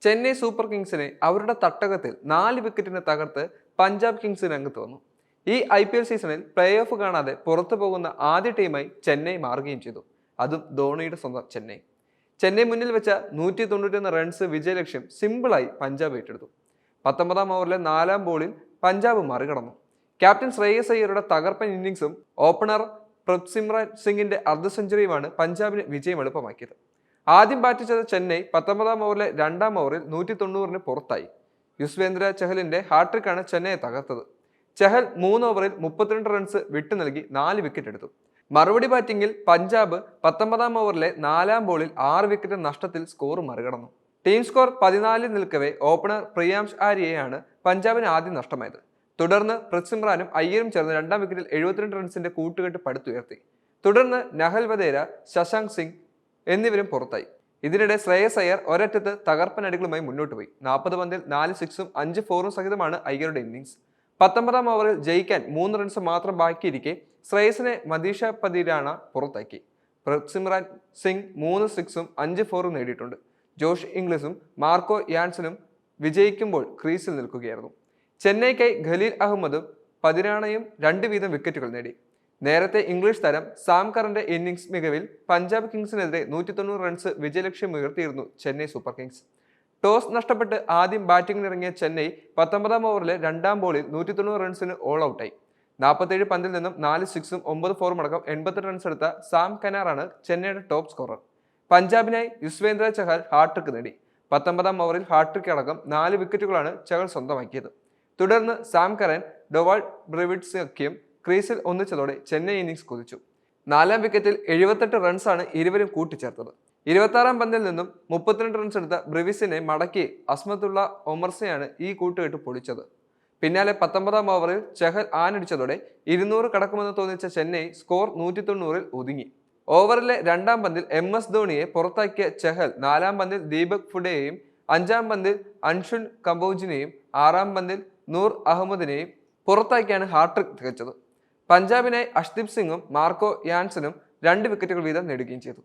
Chennai super കിങ്സിനെ അവരുടെ തട്ടകത്തിൽ 4 വിക്കറ്റിന് തകർത്ത് പഞ്ചാബ് കിങ്സ് രംഗത്ത് വന്നു. ഈ IPL സീസണിൽ പ്ലേ ഓഫ് കാണാതെ പുറത്തു പോകുന്ന ആദ്യ ടീമായി ചെന്നൈ മാറുകയും ചെയ്തു. അതും ധോണിയുടെ സ്വന്തം ചെന്നൈ. ചെന്നൈ മുന്നിൽ വെച്ച 191 റൺസ് വിജയലക്ഷ്യം സിമ്പിളായി പഞ്ചാബ് ഏറ്റെടുത്തു. 19ാം ഓവറിലെ 4ാം ബോളിൽ പഞ്ചാബ് മറികടന്നു. ക്യാപ്റ്റൻ ശ്രേയസ് അയ്യരുടെ തകർപ്പൻ ഇന്നിംഗ്സും ഓപ്പണർ പ്രഭ്സിമ്രാൻ സിംഗിന്റെ അർദ്ധ സെഞ്ചുറിയുമാണ് പഞ്ചാബിന് വിജയം എളുപ്പമാക്കിയത്. ആദ്യം ബാറ്റ് ചെയ്ത ചെന്നൈ 19ാം ഓവറിലെ 2ാം ഓവറിൽ 190 പുറത്തായി. യുസ്വേന്ദ്ര ചഹലിന്റെ ഹാട്രിക്കാണ് ചെന്നൈയെ തകർത്തത്. ചഹൽ 3 ഓവറിൽ 32 റൺസ് വിട്ടു നൽകി 4 വിക്കറ്റ് എടുത്തു. മറുപടി ബാറ്റിംഗിൽ പഞ്ചാബ് 19ാം ഓവറിലെ 4ാം ബോളിൽ 6 വിക്കറ്റ് നഷ്ടത്തിൽ സ്കോർ മറികടന്നു. ടീം സ്കോർ 14 നിൽക്കവേ ഓപ്പണർ പ്രിയാംഷ് ആര്യയാണ് പഞ്ചാബിന് ആദ്യം നഷ്ടമായത്. തുടർന്ന് പ്രഭ്സിമ്രാനും അയ്യരും ചേർന്ന് 2ാം വിക്കറ്റിൽ 72 റൺസിന്റെ കൂട്ടുകെട്ട് പടുത്തുയർത്തി. തുടർന്ന് നഹൽ വധേര, ശശാങ്ക് സിംഗ് എന്നിവരും പുറത്തായി. ഇതിനിടെ ശ്രേയസ് അയ്യർ ഒരറ്റത്ത് തകർപ്പൻ അടികളുമായി മുന്നോട്ട് പോയി. 40 പന്തിൽ 4 സിക്സും 5 ഫോറും സഹിതമാണ് അയ്യരുടെ ഇന്നിംഗ്സ്. 19ാം ഓവറിൽ ജയിക്കാൻ 3 റൺസ് മാത്രം ബാക്കിയിരിക്കെ ശ്രേയസിനെ മദീഷ പതിരാണ പുറത്താക്കി. പ്രഭ്സിമ്രാൻ സിംഗ് 3 സിക്സും 5 ഫോറും നേടിയിട്ടുണ്ട്. ജോഷ് ഇംഗ്ലീഷും മാർക്കോ യാൻസനും വിജയിക്കുമ്പോൾ ക്രീസിൽ നിൽക്കുകയായിരുന്നു. ചെന്നൈക്കായി ഖലീൽ അഹമ്മദും പതിരാണയും 2 വീതം വിക്കറ്റുകൾ നേടി. നേരത്തെ ഇംഗ്ലീഷ് താരം സാം കറിന്റെ ഇന്നിംഗ്സ് മികവിൽ പഞ്ചാബ് കിങ്സിനെതിരെ 190 റൺസ് വിജയലക്ഷ്യം ഉയർത്തിയിരുന്നു ചെന്നൈ സൂപ്പർ കിങ്സ്. ടോസ് നഷ്ടപ്പെട്ട് ആദ്യം ബാറ്റിംഗിനിറങ്ങിയ ചെന്നൈ 19ാം ഓവറിലെ 2ാം ബോളിൽ 190 റൺസിന് ഓൾ ഔട്ടായി. 47 പന്തിൽ നിന്നും 4 സിക്സും 9 ഫോറും അടക്കം 88 റൺസ് എടുത്ത സാം കനാറാണ് ചെന്നൈയുടെ ടോപ്പ് സ്കോറർ. പഞ്ചാബിനായി യുസ്വേന്ദ്ര ചഹൽ ഹാട്രിക്ക് നേടി. 19ാം ഓവറിൽ ഹാട്രിക്ക് അടക്കം 4 വിക്കറ്റുകളാണ് ചഹൽ സ്വന്തമാക്കിയത്. തുടർന്ന് സാം കരൻ, ഡൊവാൾ ബ്രെവിറ്റ്സ് സഖ്യം ക്രീസിൽ ഒന്നിച്ചതോടെ ചെന്നൈ ഇന്നിംഗ്സ് കുതിച്ചു. 4ാം വിക്കറ്റിൽ 78 റൺസാണ് ഇരുവരും കൂട്ടിച്ചേർത്തത്. 26ാം പന്തിൽ നിന്നും 32 റൺസ് എടുത്ത ബ്രെവിസിനെ മടക്കി അസ്മത്തുള്ള ഒമർസയാണ് ഈ കൂട്ടുകെട്ട് പൊളിച്ചത്. പിന്നാലെ 19ാം ഓവറിൽ ചഹൽ ആനടിച്ചതോടെ 200 കടക്കുമെന്ന് തോന്നിച്ച ചെന്നൈ സ്കോർ 190 ഒതുങ്ങി. ഓവറിലെ 2ാം പന്തിൽ MS ധോണിയെ പുറത്താക്കിയ ചഹൽ 4ാം പന്തിൽ ദീപക് ഫുഡയെയും 5ാം പന്തിൽ അൻഷുൽ കംബോജിനെയും 6ാം പന്തിൽ നൂർ അഹമ്മദിനെയും പുറത്താക്കിയാണ് ഹാട്രിക് തികച്ചത്. പഞ്ചാബിനായി അഷ്ദീപ് സിംഗും മാർക്കോ യാൻസനും 2 വിക്കറ്റുകൾ വീതം നേടുകയും ചെയ്തു.